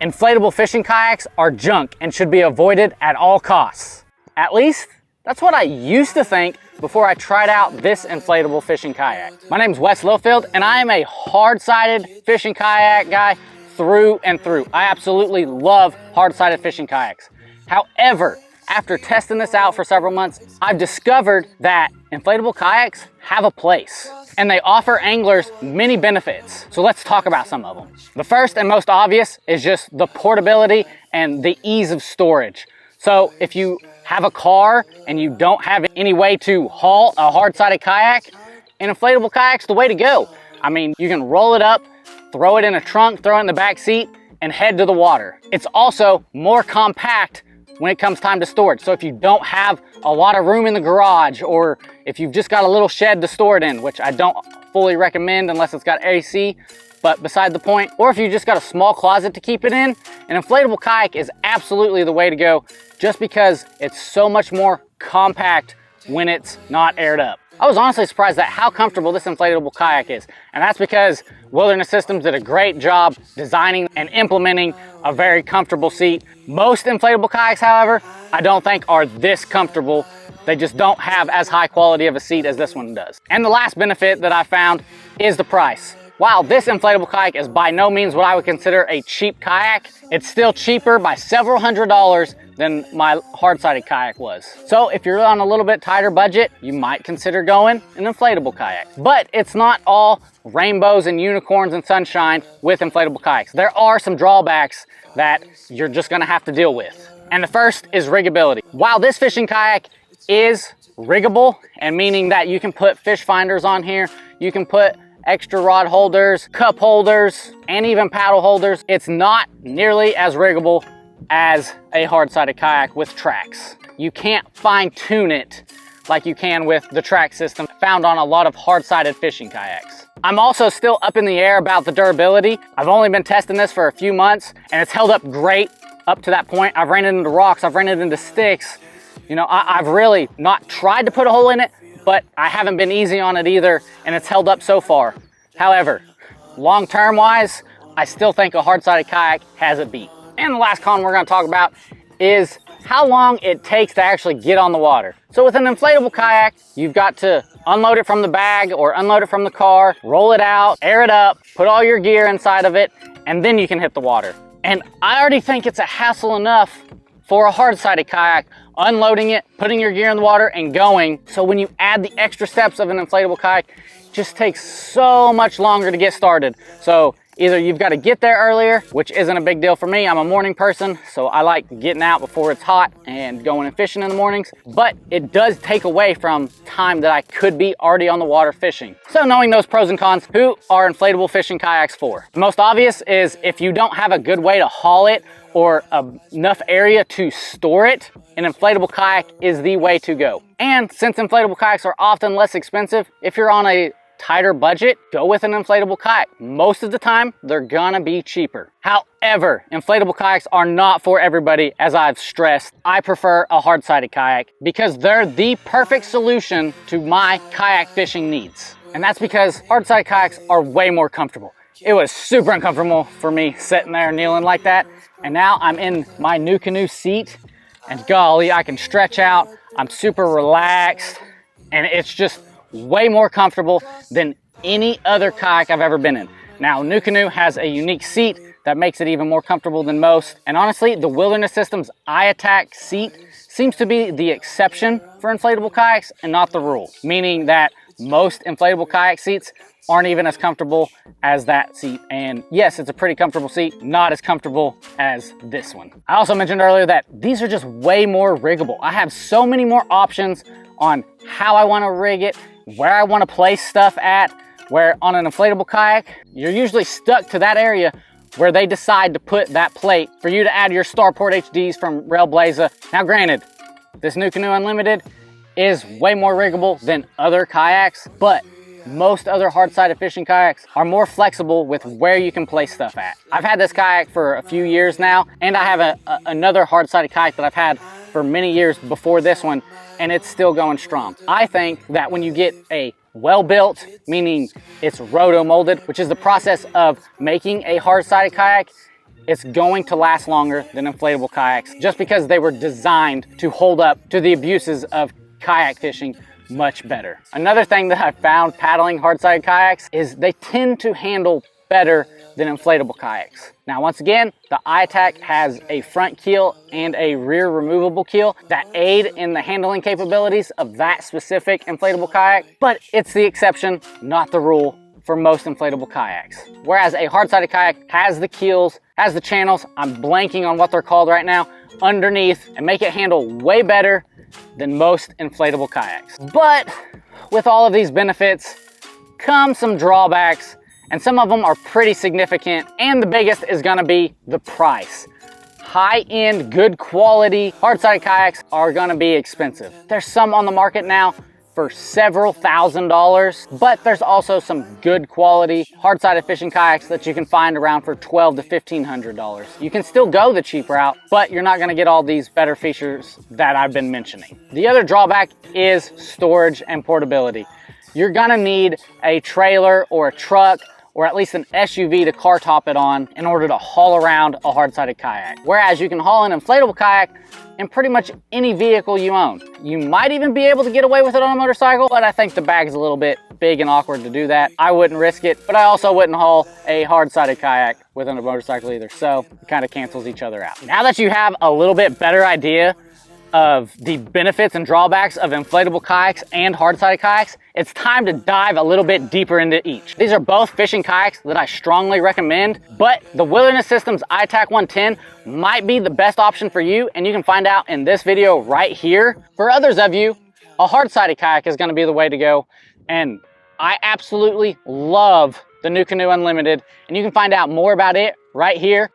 Inflatable fishing kayaks are junk and should be avoided at all costs. At least, that's what I used to think before I tried out this inflatable fishing kayak. My name is Wes Littlefield, and I am a hard-sided fishing kayak guy through and through. I absolutely love hard-sided fishing kayaks. However, after testing this out for several months, I've discovered that inflatable kayaks have a place, and they offer anglers many benefits. So let's talk about some of them. The first and most obvious is just the portability and the ease of storage. So if you have a car and you don't have any way to haul a hard-sided kayak, an inflatable kayak's the way to go. I mean, you can roll it up, throw it in a trunk, throw it in the back seat, and head to the water. It's also more compact when it comes time to storage. So if you don't have a lot of room in the garage, or if you've just got a little shed to store it in, which I don't fully recommend unless it's got AC, but beside the point, or if you just got a small closet to keep it in, an inflatable kayak is absolutely the way to go, just because it's so much more compact when it's not aired up. I was honestly surprised at how comfortable this inflatable kayak is, and that's because Wilderness Systems did a great job designing and implementing a very comfortable seat. Most inflatable kayaks, however, I don't think are this comfortable. They just don't have as high quality of a seat as this one does. And the last benefit that I found is the price. While this inflatable kayak is by no means what I would consider a cheap kayak, it's still cheaper by several $100s than my hard-sided kayak was. So if you're on a little bit tighter budget, you might consider going an inflatable kayak. But it's not all rainbows and unicorns and sunshine with inflatable kayaks. There are some drawbacks that you're just gonna have to deal with. And the first is rigability. While this fishing kayak is riggable, and meaning that you can put fish finders on here, you can put extra rod holders, cup holders, and even paddle holders, it's not nearly as riggable as a hard-sided kayak with tracks. You can't fine-tune it like you can with the track system found on a lot of hard-sided fishing kayaks. I'm also still up in the air about the durability. I've only been testing this for a few months, and it's held up great up to that point. I've ran it into rocks, I've ran it into sticks. You know, I've really not tried to put a hole in it, but I haven't been easy on it either, and it's held up so far. However, long-term wise, I still think a hard-sided kayak has it beat. And the last con we're gonna talk about is how long it takes to actually get on the water. So with an inflatable kayak, you've got to unload it from the bag or unload it from the car, roll it out, air it up, put all your gear inside of it, and then you can hit the water. And I already think it's a hassle enough for a hard-sided kayak, unloading it, putting your gear in the water, and going. So when you add the extra steps of an inflatable kayak, it just takes so much longer to get started. So either you've got to get there earlier, which isn't a big deal for me. I'm a morning person, so I like getting out before it's hot and going and fishing in the mornings, but it does take away from time that I could be already on the water fishing. So knowing those pros and cons, who are inflatable fishing kayaks for? The most obvious is if you don't have a good way to haul it or enough area to store it, an inflatable kayak is the way to go. And since inflatable kayaks are often less expensive, if you're on a tighter budget, go with an inflatable kayak. Most of the time, they're gonna be cheaper. However, inflatable kayaks are not for everybody, as I've stressed. I prefer a hard-sided kayak because they're the perfect solution to my kayak fishing needs. And that's because hard-sided kayaks are way more comfortable. It was super uncomfortable for me sitting there kneeling like that. And now I'm in my new canoe seat, and golly, I can stretch out. I'm super relaxed, and it's just way more comfortable than any other kayak I've ever been in. Now, New Canoe has a unique seat that makes it even more comfortable than most. And honestly, the Wilderness Systems iAttack seat seems to be the exception for inflatable kayaks and not the rule, meaning that most inflatable kayak seats aren't even as comfortable as that seat. And yes, it's a pretty comfortable seat, not as comfortable as this one. I also mentioned earlier that these are just way more riggable. I have so many more options on how I want to rig it, where I want to place stuff at, where on an inflatable kayak, you're usually stuck to that area where they decide to put that plate for you to add your Starport HDs from Railblaza. Now granted, this New Canoe Unlimited is way more riggable than other kayaks, but most other hard-sided fishing kayaks are more flexible with where you can place stuff at. I've had this kayak for a few years now, and I have another hard-sided kayak that I've had for many years before this one, and it's still going strong. I think that when you get a well-built, meaning it's roto-molded, which is the process of making a hard-sided kayak, it's going to last longer than inflatable kayaks just because they were designed to hold up to the abuses of kayak fishing much better. Another thing that I found paddling hard-sided kayaks is they tend to handle better than inflatable kayaks. Now, once again, the iTac has a front keel and a rear removable keel that aid in the handling capabilities of that specific inflatable kayak, but it's the exception, not the rule for most inflatable kayaks. Whereas a hard-sided kayak has the keels, has the channels, I'm blanking on what they're called right now, underneath, and make it handle way better than most inflatable kayaks. But with all of these benefits come some drawbacks, and some of them are pretty significant, and the biggest is gonna be the price. High-end, good quality hard-sided kayaks are gonna be expensive. There's some on the market now for several $1,000s, but there's also some good quality hard-sided fishing kayaks that you can find around for $1,200 to $1,500. You can still go the cheap route, but you're not gonna get all these better features that I've been mentioning. The other drawback is storage and portability. You're gonna need a trailer or a truck or at least an SUV to car top it on in order to haul around a hard-sided kayak. Whereas you can haul an inflatable kayak in pretty much any vehicle you own. You might even be able to get away with it on a motorcycle, but I think the bag's a little bit big and awkward to do that. I wouldn't risk it, but I also wouldn't haul a hard-sided kayak with a motorcycle either, so it kind of cancels each other out. Now that you have a little bit better idea of the benefits and drawbacks of inflatable kayaks and hard-sided kayaks, it's time to dive a little bit deeper into each. These are both fishing kayaks that I strongly recommend, but the Wilderness Systems iTac 110 might be the best option for you, and you can find out in this video right here. For others of you, a hard-sided kayak is gonna be the way to go, and I absolutely love the NuCanoe Unlimited, and you can find out more about it right here